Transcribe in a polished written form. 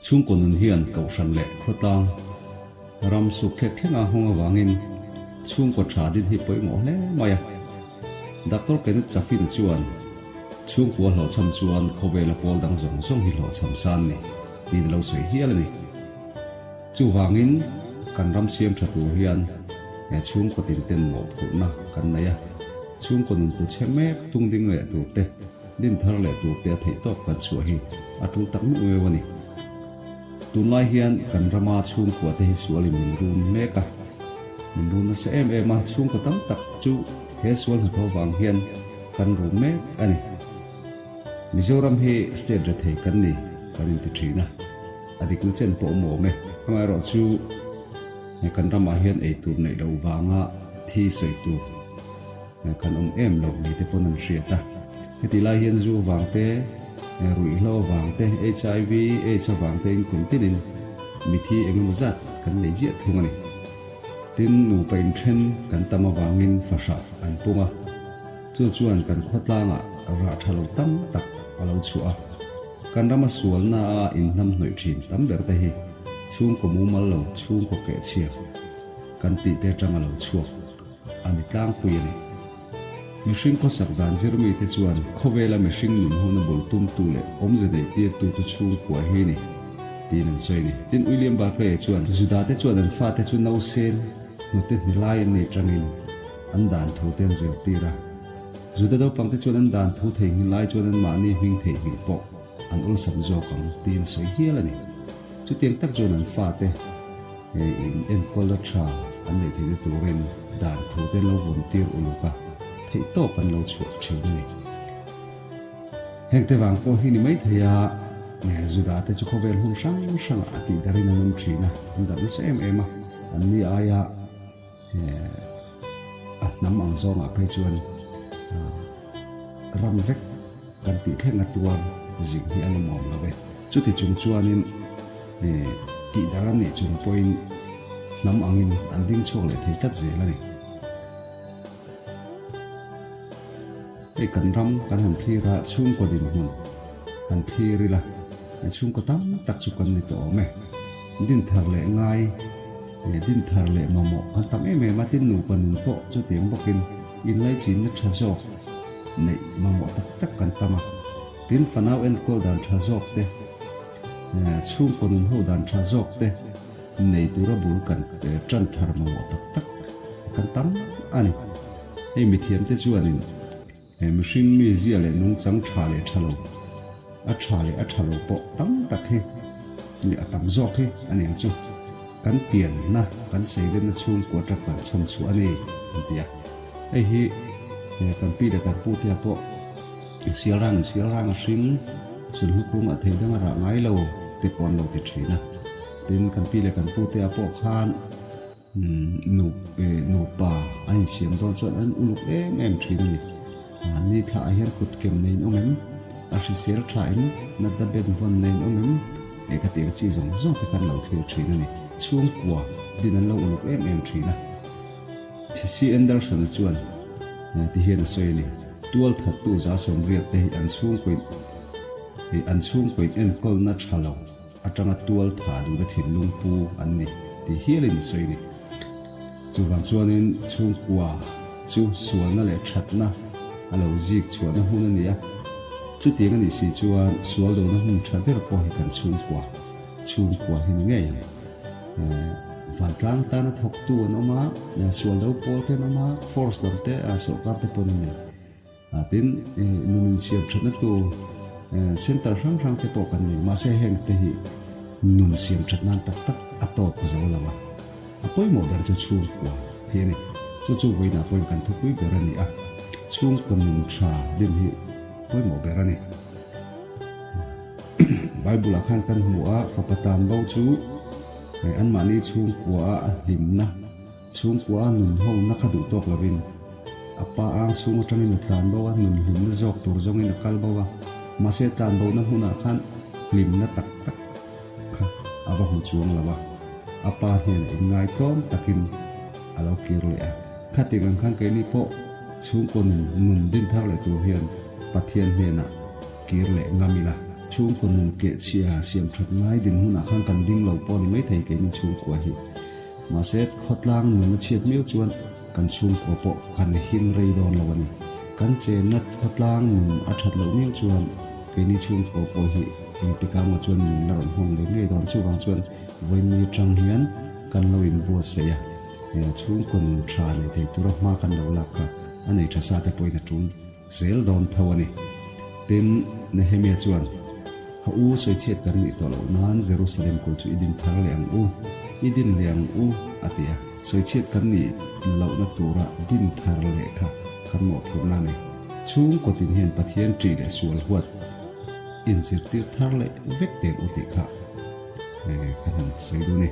chung kon nun hian ko san le khotang ram su khek thlenga honga wangin chung ko tha din hi poi mo hle maya doctor ken chafin chuan chung ko lo cham chuan khowela pol dang zong zong hi lo cham san ni tin lo soi hial ni chu wangin kan ram siam thatu hian e chung ko tin ten mo phulna kan naya chung ko nun pu chemek tung ding le tu te din thar le tu te thei tok kan chu hi atu tak mu we wani tunlai hian kan rama chung ko te hi sual in run meka min run na se em ma chung ko tam tak chu he sual sa wang hian kan ru me ani Mizoram he state re thei kan ni kan in ti thina adik nu chen po mo me ma ro chu kan rama hian ei tur nei lo wanga thi soi tu kan em lo ni te ponan riata heti lai hian zu wangte rui lo wangte HIV AIDS wangte in kun tinin mithi engemu zat kan nei je thungani tin nu pain then kan tama wangin fasha an punga chu chuan kan khotlanga ra thalo tam tak alo chua kan rama sual na in nam noi thin tam ber te hi chung ko mu mal lo chung ko ke chia kan ti te tang alo chuak ani tlang puini machine ko sak dan zero mi te chuan khowela machine nun hona bol tum tu le om je dei ti tu tu chung ko hi ni tin an soi ni tin William Barclay chuan juda te chuan an fa te chu no sen no te ni lai ni tangin an dan thu ten zel tira juda do pang te chuan an dan thu thei ni lai chuan an ma ni hing thei hi po an ul sam zo kang tin soi hial ani chu tiang tak chuan an fa te in kola tra an nei thei tu ren dan thu te lo volunteer uluka thei to kan lo chu thin ni heng te wang ko hi ni mai theya juda te chu khovel hun sang ati darin anum thina andam se em an ni aya at nam ang zo nga pe chuan ram vek kan ti thleng atuan jing hi anum om lawe chu ti chung chuanin ti daran ni chung point nam angin anding chok le thei tat je la ni ei kan ram kan han thira chung ko din hun han thiri la chung ko tam tak chu kan ni to me din thar le ngai din thar le mamo kan tam em ma tin nu pan po chu tiang bokin in lai chin na tha jok nei mamo tak tak kan tama tin fanau en ko dan tha jok te chung ko nun ho dan tha jok te nei tura bul kan tran thar mamo tak tak kan tam ani ei mi thiam te chu anin machine mi zia le nung chang tha le thalo a thalo po tam tak he ni atam zok he ani chu kan pian na kan sei den na chung ko ta kan chom chu ani antia ei hi kan pi da kan pu te po siarang hring sun hukum a thei dang ra ngai lo te pon lo ti thina tin kan pi le kan pu te po khan nu pa ai siam don chuan an uluk em thin ni ni tha hian kut kem nei omem a si sel thain na da ben von nei omem e ka te chi zong zong te kan lo thil thin ni chung kwa din an lo uluk em thina thi Anderson chuan ti hian soi ni tual that tu za som riat te an chung koin en kol na thalo atanga tual tha du da thin lung pu an ni ti hialin soi ni chu wang chuanin chung kwa chu sual na le that na alo zik chuan hun ania chu tiang ani si chuan sual do na hun tha ber ko hi kan chung kwa hin nge van tlang ta na thok tu no ma na sual do pol te no ma force dam te a so ka te pon ni tin numin siam thana tu center rang te po kan ni ma se heng te hi nun siam thana tak tak ato ko zo lawa apoi mo dar chu chung kwa hi ni chu voina poi kan thu pui ber ani a chung kon tha din hi poi mo berani Bible khan kan hua fa patan bo chu an mani chung kwa limna chung kwa nun ho na khadu tok lovin apa ang chung atangin tlan bo nun lim jok tur jong in kal bo ma se tan bo na huna khan limna tak tak kha aba hu chung lawa apa hian ngai tom takin alo kirle a khati gang khan ke ni po chung kon nun din thar le tu hian pathian hena kirle ngamila chung kun ke chia siam that ngai din huna khang kan ding lo pon mai thei ke ni chung kwa hi ma set khotlang nu ma chiat miu chuan kan chung ko po kan hin rei don lo ni kan che nat khotlang nu a that lo miu chuan ke ni chung ko po hi in tika ma chuan min na ron hong le nge don chu wang chuan voi mi tang hian kan lo in bo se ya chung kun tha le thei tur ma kan lo lak kha anei tha sa te poina tun sel don thawani tin nehemia chuan ha u soi chet kan ni to lo nan Jerusalem ko chu idin thar leang u atia soi chet kan ni lo na tura din thar le kha kan mo phur na ne chung ko tin hian pathian tri le sual huat in sir tir thar le vek te u ti kha ne kan soi du ne